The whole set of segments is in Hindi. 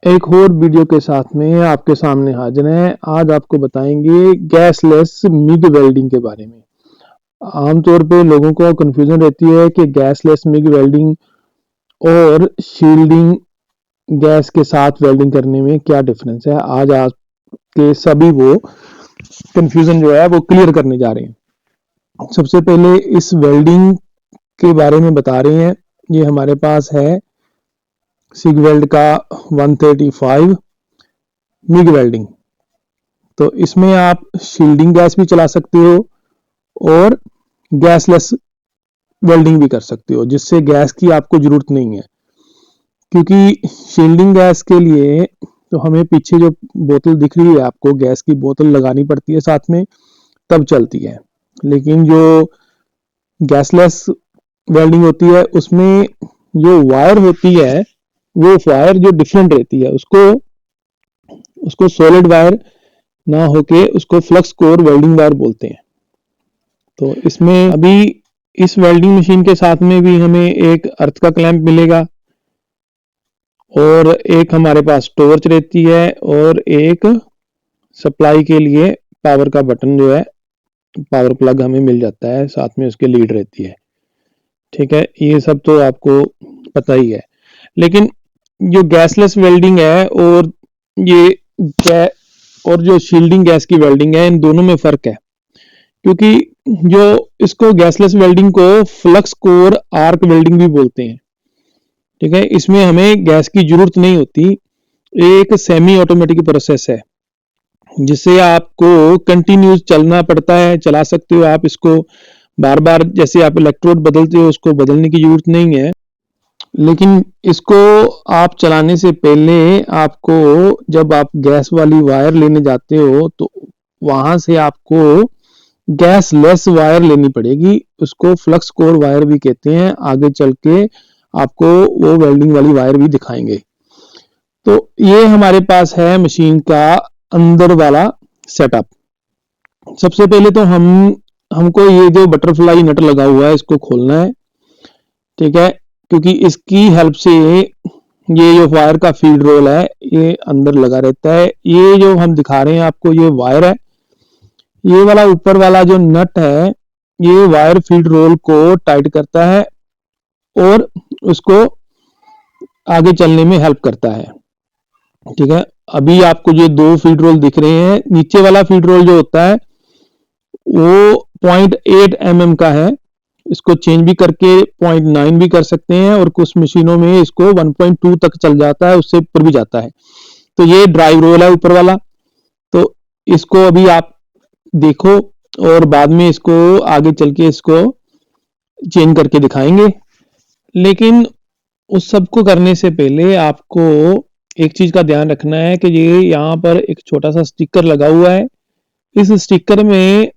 एक और वीडियो के साथ में आपके सामने हाजिर हैं। आज आपको बताएंगे गैसलेस मिग वेल्डिंग के बारे में। आमतौर पे लोगों को कंफ्यूजन रहती है कि गैसलेस मिग वेल्डिंग और शील्डिंग गैस के साथ वेल्डिंग करने में क्या डिफरेंस है। आज आपके सभी वो कंफ्यूजन जो है वो क्लियर करने जा रहे हैं। सबसे पहले इस वेल्डिंग के बारे में बता रहे हैं। ये हमारे पास है सिग वेल्ड का 135 मिग वेल्डिंग। तो इसमें आप शील्डिंग गैस भी चला सकते हो और गैसलेस वेल्डिंग भी कर सकते हो, जिससे गैस की आपको जरूरत नहीं है। क्योंकि शील्डिंग गैस के लिए तो हमें पीछे जो बोतल दिख रही है आपको, गैस की बोतल लगानी पड़ती है साथ में, तब चलती है। लेकिन जो गैसलेस वेल्डिंग होती है उसमें जो वायर होती है वो वायर जो डिफरेंट रहती है, उसको सॉलिड वायर ना होके उसको फ्लक्स कोर वेल्डिंग वायर बोलते हैं। तो इसमें अभी इस वेल्डिंग मशीन के साथ में भी हमें एक अर्थ का क्लैंप मिलेगा और एक हमारे पास टॉर्च रहती है और एक सप्लाई के लिए पावर का बटन जो है, पावर प्लग हमें मिल जाता है, साथ में उसके लीड रहती है। ठीक है, ये सब तो आपको पता ही है। लेकिन जो गैसलेस वेल्डिंग है और ये और जो शील्डिंग गैस की वेल्डिंग है, इन दोनों में फर्क है। क्योंकि जो इसको गैसलेस वेल्डिंग को फ्लक्स कोर आर्क वेल्डिंग भी बोलते हैं। ठीक है, इसमें हमें गैस की जरूरत नहीं होती। एक सेमी ऑटोमेटिक प्रोसेस है जिससे आपको कंटिन्यूस चलना पड़ता है। चला सकते हो आप इसको बार बार, जैसे आप इलेक्ट्रोड बदलते हो उसको बदलने की जरूरत नहीं है। लेकिन इसको आप चलाने से पहले आपको, जब आप गैस वाली वायर लेने जाते हो तो वहां से आपको गैस लेस वायर लेनी पड़ेगी। उसको फ्लक्स कोर वायर भी कहते हैं। आगे चल के आपको वो वेल्डिंग वाली वायर भी दिखाएंगे। तो ये हमारे पास है मशीन का अंदर वाला सेटअप। सबसे पहले तो हमको ये जो बटरफ्लाई नट लगा हुआ है इसको खोलना है। ठीक है, क्योंकि इसकी हेल्प से ये जो वायर का फीड रोल है ये अंदर लगा रहता है। ये जो हम दिखा रहे हैं आपको, ये वायर है। ये वाला ऊपर वाला जो नट है ये वायर फीड रोल को टाइट करता है और उसको आगे चलने में हेल्प करता है। ठीक है, अभी आपको ये दो फीड रोल दिख रहे हैं। नीचे वाला फीड रोल जो होता है वो 0.8 mm का है। इसको चेंज भी करके 0.9 भी कर सकते हैं और कुछ मशीनों में इसको 1.2 तक चल जाता है, उससे ऊपर भी जाता है। तो ये ड्राइव रोल है ऊपर वाला। तो इसको अभी आप देखो और बाद में इसको आगे चल के इसको चेंज करके दिखाएंगे। लेकिन उस सब को करने से पहले आपको एक चीज का ध्यान रखना है कि ये यहाँ पर एक छोटा सा स्टिकर लगा हुआ है। इस स्टिकर में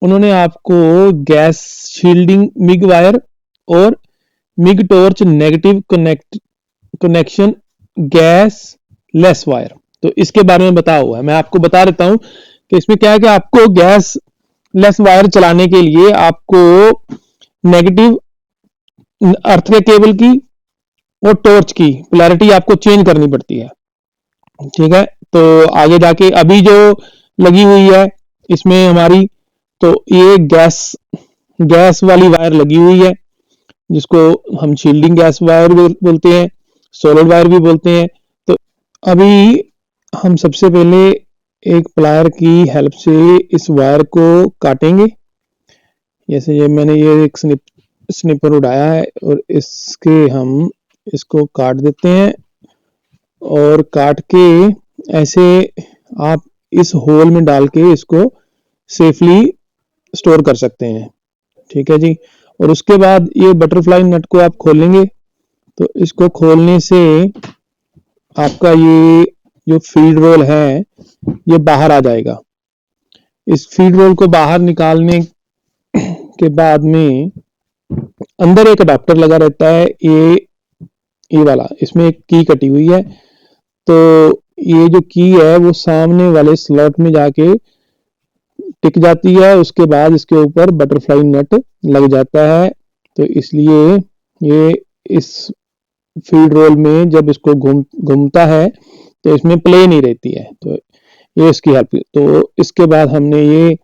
उन्होंने आपको गैस शील्डिंग मिग वायर और MiG torch negative connection gas less wire, तो इसके बारे में बताया हुआ है। मैं आपको बता देता हूं कि इसमें क्या है कि आपको गैस लेस वायर चलाने के लिए आपको नेगेटिव अर्थ के केबल की और टॉर्च की पोलैरिटी आपको चेंज करनी पड़ती है। ठीक है, तो आगे जाके अभी जो लगी हुई है इसमें हमारी, तो ये गैस वाली वायर लगी हुई है जिसको हम शील्डिंग गैस वायर बोलते हैं, सॉलिड वायर भी बोलते हैं। तो अभी हम सबसे पहले एक प्लायर की हेल्प से इस वायर को काटेंगे। जैसे ये मैंने ये एक स्निपर उड़ाया है और इसको काट देते हैं और काट के ऐसे आप इस होल में डाल के इसको सेफली स्टोर कर सकते हैं। ठीक है जी, और उसके बाद ये बटरफ्लाई नट को आप खोलेंगे तो इसको खोलने से आपका ये जो फीड रोल है ये बाहर आ जाएगा। इस फीड रोल को बाहर निकालने के बाद में अंदर एक अडाप्टर लगा रहता है, ये वाला, इसमें एक की कटी हुई है। तो ये जो की है वो सामने वाले स्लॉट में जाके टिक जाती है, उसके बाद इसके ऊपर बटरफ्लाई नट लग जाता है। तो इसलिए ये इस फीड रोल में जब इसको घूमता है तो इसमें प्ले नहीं रहती है, तो ये इसकी हेल्प। तो इसके बाद हमने ये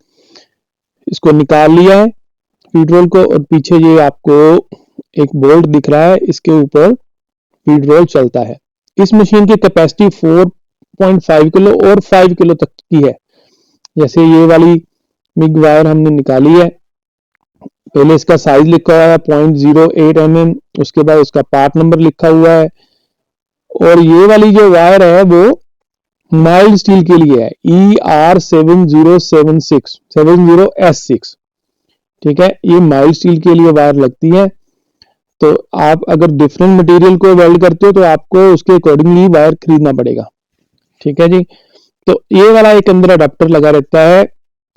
इसको निकाल लिया है फीड रोल को, और पीछे ये आपको एक बोल्ट दिख रहा है, इसके ऊपर फीड रोल चलता है। इस मशीन की कैपेसिटी 4.5 किलो और 5 किलो तक की है। जैसे ये वाली मिग वायर हमने निकाली है, पहले इसका साइज लिखा हुआ है 0.08 mm, उसके बाद उसका पार्ट नंबर लिखा हुआ है, और ये वाली जो वायर है वो माइल्ड स्टील के लिए है, ER7076 ठीक है, ये माइल्ड स्टील के लिए वायर लगती है। तो आप अगर डिफरेंट मटेरियल को वेल्ड करते हो तो आपको उसके अकॉर्डिंगली वायर खरीदना पड़ेगा, ठीक है जी। तो ये वाला एक अंदर अडाप्टर लगा रहता है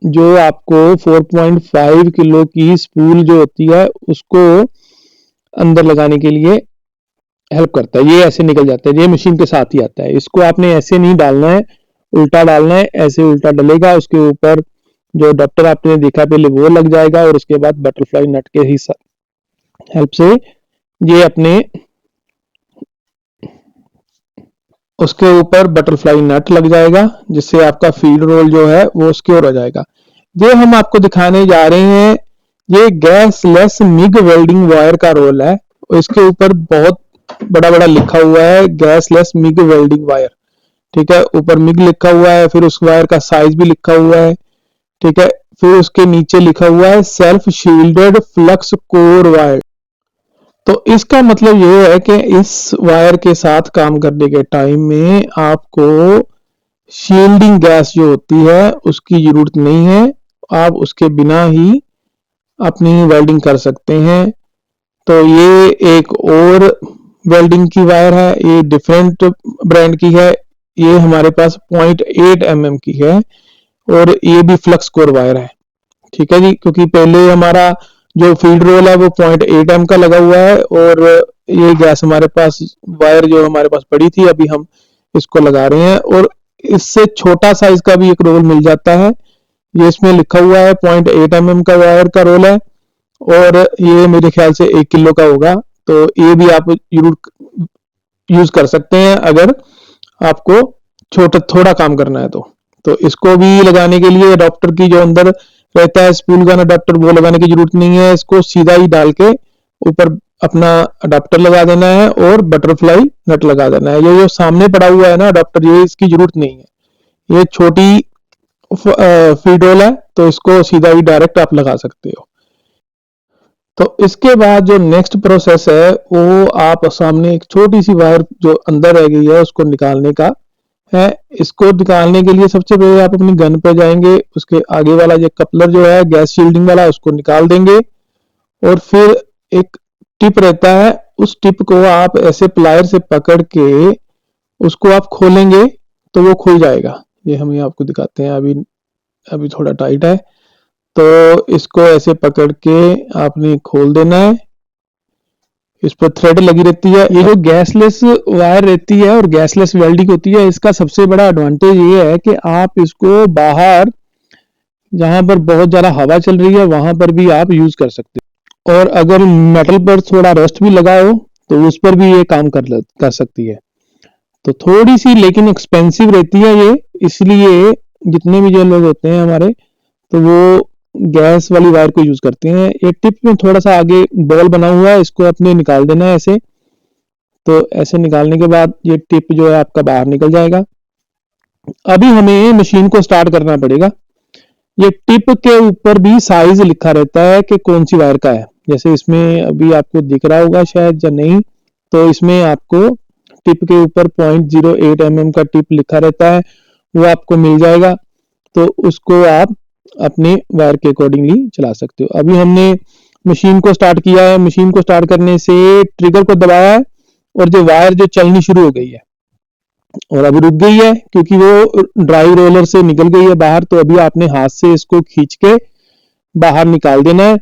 जो आपको 4.5 किलो की स्पूल जो होती है उसको अंदर लगाने के लिए हेल्प करता है। ये ऐसे निकल जाता है, ये मशीन के साथ ही आता है। इसको आपने ऐसे नहीं डालना है, उल्टा डालना है, ऐसे उल्टा डलेगा, उसके ऊपर जो अडाप्टर आपने देखा पहले वो लग जाएगा, और उसके बाद बटरफ्लाई नट के ही हेल्प से ये अपने उसके ऊपर बटरफ्लाई नट लग जाएगा, जिससे आपका फीड रोल जो है वो सिक्योर हो जाएगा। ये हम आपको दिखाने जा रहे हैं, ये गैसलेस मिग वेल्डिंग वायर का रोल है। इसके ऊपर बहुत बड़ा बड़ा लिखा हुआ है गैसलेस मिग वेल्डिंग वायर, ठीक है, ऊपर मिग लिखा हुआ है, फिर उस वायर का साइज भी लिखा हुआ है, ठीक है, फिर उसके नीचे लिखा हुआ है self shielded flux core wire. तो इसका मतलब ये है कि इस वायर के साथ काम करने के टाइम में आपको शील्डिंग गैस जो होती है उसकी जरूरत नहीं है, आप उसके बिना ही अपनी वेल्डिंग कर सकते हैं। तो ये एक और वेल्डिंग की वायर है, ये डिफरेंट ब्रांड की है, ये हमारे पास 0.8 mm की है, और ये भी फ्लक्स कोर वायर है, ठीक है जी। क्योंकि पहले हमारा जो फीड रोल है वो 0.8 mm का लगा हुआ है, और ये गैस हमारे पास वायर जो हमारे पास पड़ी थी अभी हम इसको लगा रहे हैं, और इससे छोटा साइज का भी एक रोल मिल जाता है। ये इसमें लिखा हुआ है 0.8 mm का वायर का रोल है, और ये मेरे ख्याल से 1 किलो का होगा। तो ये भी आप जरूर यूज कर सकते हैं अगर आपको छोटा थोड़ा काम करना है तो इसको भी लगाने के लिए अडॉप्टर की जो अंदर रहता है स्पूल गन अडॉप्टर वो लगाने की जरूरत नहीं है, इसको सीधा ही डाल के ऊपर अपना अडॉप्टर लगा देना है और बटरफ्लाई नट लगा देना है। ये जो सामने पड़ा हुआ है ना अडॉप्टर, ये इसकी जरूरत नहीं है, ये छोटी फीड रोल है, तो इसको सीधा ही डायरेक्ट आप लगा सकते हो। तो इसके बाद जो नेक्स्ट प्रोसेस है वो आप सामने एक छोटी सी वायर जो अंदर रह गई है उसको निकालने का है। इसको निकालने के लिए सबसे पहले आप अपनी गन पे जाएंगे, उसके आगे वाला जो कपलर जो है गैस शील्डिंग वाला उसको निकाल देंगे, और फिर एक टिप रहता है, उस टिप को आप ऐसे प्लायर से पकड़ के उसको आप खोलेंगे तो वो खुल जाएगा। ये हम ये आपको दिखाते हैं, अभी अभी थोड़ा टाइट है, तो इसको ऐसे पकड़ के आपने खोल देना है। इस पर थ्रेड लगी रहती है। ये जो गैसलेस वायर रहती है और गैसलेस वेल्डिंग होती है, इसका सबसे बड़ा एडवांटेज ये है कि आप इसको बाहर जहां पर बहुत ज्यादा हवा चल रही है वहां पर भी आप यूज कर सकते हो, और अगर मेटल पर थोड़ा रस्ट भी लगा हो तो उस पर भी ये काम कर सकती है। तो थोड़ी सी लेकिन एक्सपेंसिव रहती है ये, इसलिए जितने भी जो लोग होते हैं हमारे, तो वो गैस वाली वायर को यूज करते हैं। ये टिप में थोड़ा सा आगे बॉल बना हुआ है, इसको अपने निकाल देना है ऐसे। तो ऐसे निकालने के बाद ये टिप जो है आपका बाहर निकल जाएगा। अभी हमें मशीन को स्टार्ट करना पड़ेगा। ये टिप के ऊपर भी साइज लिखा रहता है कि कौन सी वायर का है, जैसे इसमें अभी आपको दिख रहा होगा शायद या नहीं, तो इसमें आपको टिप के ऊपर 0.08 mm का टिप लिखा रहता है, वो आपको मिल जाएगा। तो उसको आप अपने वायर के अकॉर्डिंगली चला सकते हो। अभी हमने मशीन को स्टार्ट किया है, मशीन को स्टार्ट करने से ट्रिगर को दबाया है, और जो वायर जो चलनी शुरू हो गई है और अभी रुक गई है क्योंकि वो ड्राई रोलर से निकल गई है बाहर। तो अभी आपने हाथ से इसको खींच के बाहर निकाल देना है।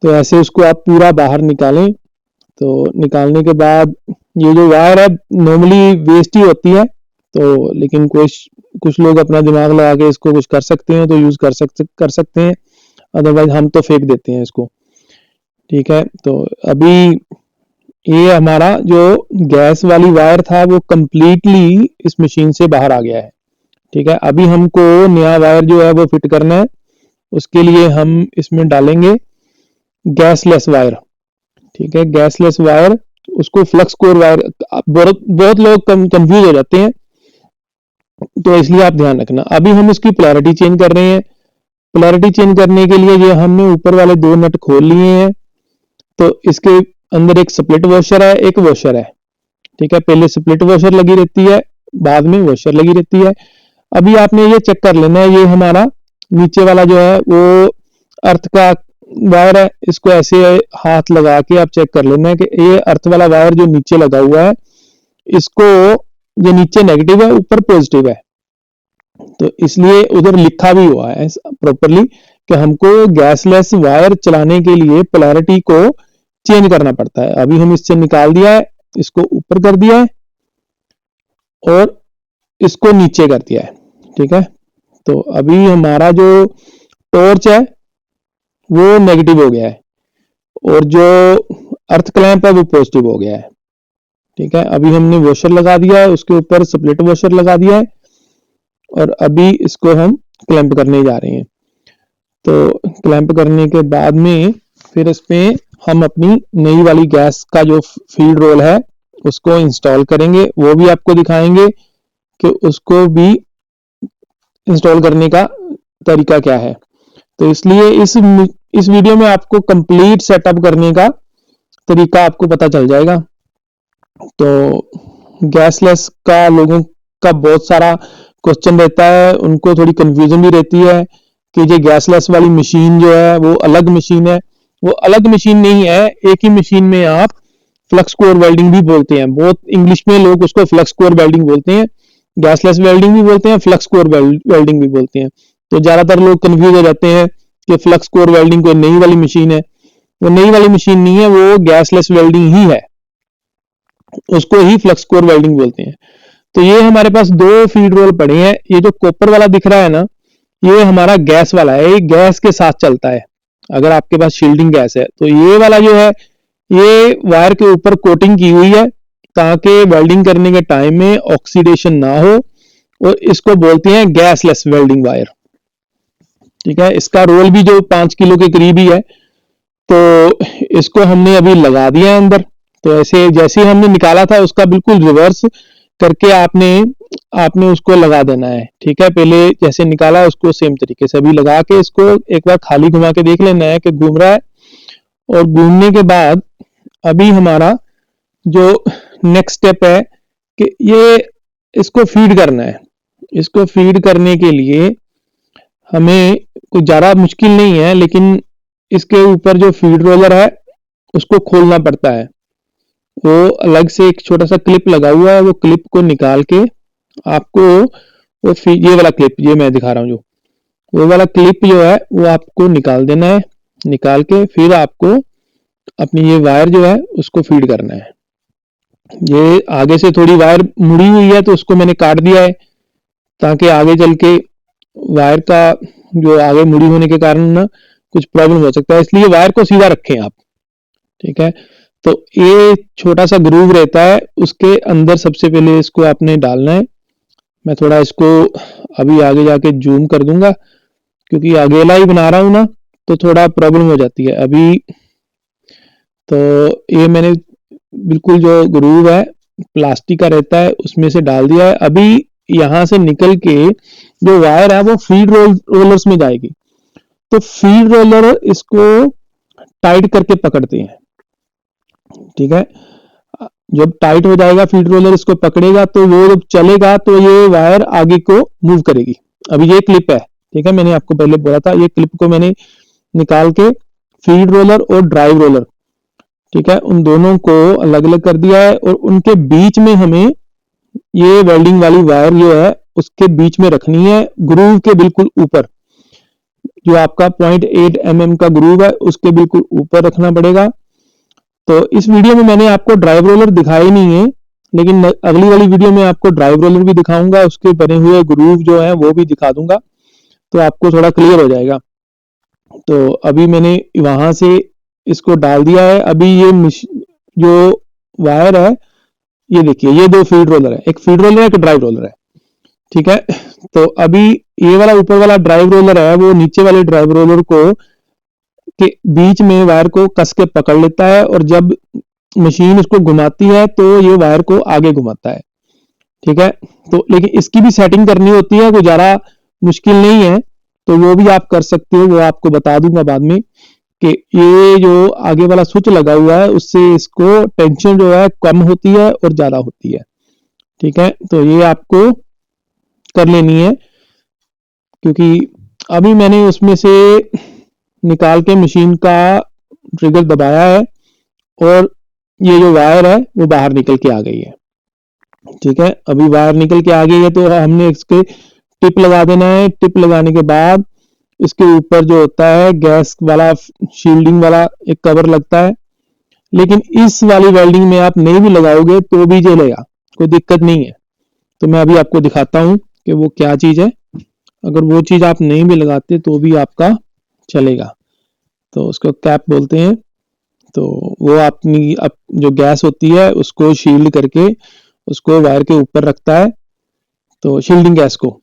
तो ऐसे उसको आप पूरा बाहर निकालें। तो निकालने के बाद ये जो वायर है नॉर्मली वेस्ट ही होती है, तो लेकिन कुछ लोग अपना दिमाग लगा के इसको कुछ कर सकते हैं तो यूज कर सकते हैं, अदरवाइज हम तो फेंक देते हैं इसको, ठीक है। तो अभी ये हमारा जो गैस वाली वायर था वो कंप्लीटली इस मशीन से बाहर आ गया है। ठीक है, अभी हमको नया वायर जो है वो फिट करना है। उसके लिए हम इसमें डालेंगे गैसलेस वायर। ठीक है, गैसलेस वायर, उसको फ्लक्स कोर वायर, बहुत बहुत लोग कंफ्यूज हो जाते हैं, तो इसलिए आप ध्यान रखना। अभी हम इसकी पोलैरिटी चेंज कर रहे हैं। पोलैरिटी चेंज करने के लिए ये हमने ऊपर वाले दो नट खोल लिए हैं, तो इसके अंदर एक स्प्लिट वॉशर है, एक वॉशर है। ठीक है, पहले स्प्लिट वॉशर लगी रहती है, बाद में वॉशर लगी रहती है। अभी आपने ये चेक कर लेना है, ये हमारा नीचे वाला जो है वो अर्थ का वायर है। इसको ऐसे हाथ लगा के आप चेक कर लेना है कि ये अर्थ वाला वायर जो नीचे लगा हुआ है, इसको, ये नीचे नेगेटिव है, ऊपर पॉजिटिव है, तो इसलिए उधर लिखा भी हुआ है प्रॉपरली कि हमको गैसलेस वायर चलाने के लिए पोलैरिटी को चेंज करना पड़ता है। अभी हम इससे निकाल दिया है, इसको ऊपर कर दिया है और इसको नीचे कर दिया है। ठीक है, तो अभी हमारा जो टॉर्च है वो नेगेटिव हो गया है और जो अर्थ क्लैंप है वो पॉजिटिव हो गया है। ठीक है, अभी हमने वॉशर लगा दिया है, उसके ऊपर स्प्लिट वॉशर लगा दिया है और अभी इसको हम क्लैंप करने जा रहे हैं। तो क्लैंप करने के बाद में फिर इसमें हम अपनी नई वाली गैस का जो फीड रोल है उसको इंस्टॉल करेंगे, वो भी आपको दिखाएंगे कि उसको भी इंस्टॉल करने का तरीका क्या है। तो इसलिए इस वीडियो में आपको कंप्लीट सेटअप करने का तरीका आपको पता चल जाएगा। तो गैसलेस का लोगों का बहुत सारा क्वेश्चन रहता है, उनको थोड़ी कंफ्यूजन भी रहती है कि ये गैसलेस वाली मशीन जो है वो अलग मशीन है। वो अलग मशीन नहीं है, एक ही मशीन में आप फ्लक्स कोर वेल्डिंग भी बोलते हैं, बहुत इंग्लिश में लोग उसको फ्लक्स कोर वेल्डिंग बोलते हैं, गैसलेस वेल्डिंग भी बोलते हैं, फ्लक्स कोर वेल्डिंग भी बोलते हैं। तो ज्यादातर लोग कंफ्यूज हो जाते हैं कि फ्लक्स कोर वेल्डिंग कोई नई वाली मशीन है। वो नई वाली मशीन नहीं है, वो गैसलेस वेल्डिंग ही है, उसको ही फ्लक्स कोर वेल्डिंग बोलते हैं। तो ये हमारे पास दो फीड रोल पड़े हैं। ये जो कॉपर वाला दिख रहा है ना, ये हमारा गैस वाला है, ये गैस के साथ चलता है। अगर आपके पास शील्डिंग गैस है तो ये वाला जो है ये वायर के ऊपर कोटिंग की हुई है ताकि वेल्डिंग करने के टाइम में ऑक्सीडेशन ना हो, और इसको बोलते हैं गैसलेस वेल्डिंग वायर। ठीक है, इसका रोल भी जो 5 किलो के करीब ही है। तो इसको हमने अभी लगा दिया है अंदर। तो ऐसे जैसे हमने निकाला था उसका बिल्कुल रिवर्स करके आपने आपने उसको लगा देना है। ठीक है, पहले जैसे निकाला उसको सेम तरीके से अभी लगा के इसको एक बार खाली घुमा के देख लेना है कि घूम रहा है। और घूमने के बाद अभी हमारा जो नेक्स्ट स्टेप है कि ये इसको फीड करना है। इसको फीड करने के लिए हमें कुछ ज़्यादा मुश्किल नहीं है, लेकिन इसके ऊपर जो फीड रोलर है उसको खोलना पड़ता है। वो अलग से एक छोटा सा क्लिप लगा हुआ है, वो क्लिप को निकाल के आपको वो ये वाला क्लिप, ये मैं दिखा रहा हूँ जो, वो वाला क्लिप जो है वो आपको निकाल देना है। निकाल के फिर आपको अपनी ये वायर जो है उसको फीड करना है। ये आगे से थोड़ी वायर मुड़ी हुई है तो उसको मैंने काट दिया है ताकि आगे चल के वायर का जो आगे मुड़ी होने के कारण ना कुछ प्रॉब्लम हो सकता है, इसलिए वायर को सीधा रखें आप। ठीक है, तो ये छोटा सा ग्रूव रहता है, उसके अंदर सबसे पहले इसको आपने डालना है। मैं थोड़ा इसको अभी आगे जाके जूम कर दूंगा क्योंकि अकेला ही बना रहा हूं ना, तो थोड़ा प्रॉब्लम हो जाती है अभी। तो ये मैंने बिल्कुल जो ग्रूव है प्लास्टिक का रहता है उसमें से डाल दिया है। अभी यहां से निकल के जो वायर है वो फीड रोलर्स में जाएगी। तो फीड रोलर इसको टाइट करके पकड़ते हैं। ठीक है, जब टाइट हो जाएगा फीड रोलर इसको पकड़ेगा तो वो जब चलेगा तो ये वायर आगे को मूव करेगी। अभी ये क्लिप है, ठीक है, मैंने आपको पहले बोला था, ये क्लिप को मैंने निकाल के फीड रोलर और ड्राइव रोलर, ठीक है, उन दोनों को अलग अलग कर दिया है और उनके बीच में हमें ये वेल्डिंग वाली वायर जो है उसके बीच में रखनी है, ग्रूव के बिल्कुल ऊपर। जो आपका 0.8 mm का ग्रूव है उसके बिल्कुल ऊपर रखना पड़ेगा। तो इस वीडियो में मैंने आपको ड्राइव रोलर दिखाई नहीं है, लेकिन अगली वाली वीडियो में आपको ड्राइव रोलर भी दिखाऊंगा, उसके बने हुए ग्रूव जो है वो भी दिखा दूंगा, तो आपको थोड़ा क्लियर हो जाएगा। तो अभी मैंने वहां से इसको डाल दिया है। अभी ये जो वायर है, ये देखिए ये दो फीड रोलर है, एक फीड रोलर है एक ड्राइव रोलर है, ठीक है। तो अभी ये वाला ऊपर वाला ड्राइव रोलर है वो नीचे वाले ड्राइव रोलर को के बीच में वायर को कस के पकड़ लेता है, और जब मशीन इसको घुमाती है तो ये वायर को आगे घुमाता है, ठीक है। तो लेकिन इसकी भी सेटिंग करनी होती है, कोई ज्यादा मुश्किल नहीं है, तो वो भी आप कर सकते हो, वो आपको बता दूंगा बाद में कि ये जो आगे वाला स्विच लगा हुआ है उससे इसको टेंशन जो है कम होती है और ज्यादा होती है, ठीक है। तो ये आपको कर लेनी है, क्योंकि अभी मैंने उसमें से निकाल के मशीन का ट्रिगर दबाया है और ये जो वायर है वो बाहर निकल के आ गई है, ठीक है। अभी वायर निकल के आ गई है तो हमने इसके टिप लगा देना है। टिप लगाने के बाद इसके ऊपर जो होता है गैस वाला शील्डिंग वाला एक कवर लगता है, लेकिन इस वाली वेल्डिंग में आप नहीं भी लगाओगे तो भी जलेगा, कोई दिक्कत नहीं है। तो मैं अभी आपको दिखाता हूँ कि वो क्या चीज है। अगर वो चीज आप नहीं भी लगाते तो भी आपका चलेगा, तो उसको कैप बोलते हैं। तो वो अपनी जो गैस होती है उसको शील्ड करके उसको वायर के ऊपर रखता है, तो शील्डिंग गैस को,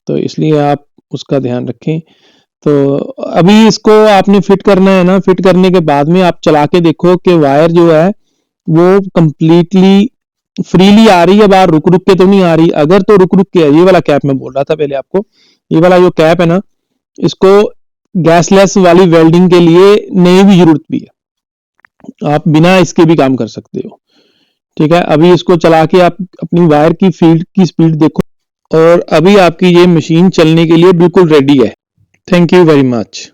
तो इसलिए आप उसका ध्यान रखें। तो अभी इसको आपने फिट करना है ना, फिट करने के बाद में आप चला के देखो कि वायर जो है वो कंप्लीटली फ्रीली आ रही है बाहर, रुक रुक के तो नहीं आ रही। अगर तो रुक रुक के है, ये वाला कैप मैं बोल रहा था पहले आपको, ये वाला जो कैप है ना, इसको गैसलेस वाली वेल्डिंग के लिए नहीं भी जरूरत भी है, आप बिना इसके भी काम कर सकते हो, ठीक है। अभी इसको चला के आप अपनी वायर की फील्ड की स्पीड देखो, और अभी आपकी ये मशीन चलने के लिए बिल्कुल रेडी है। Thank you very much.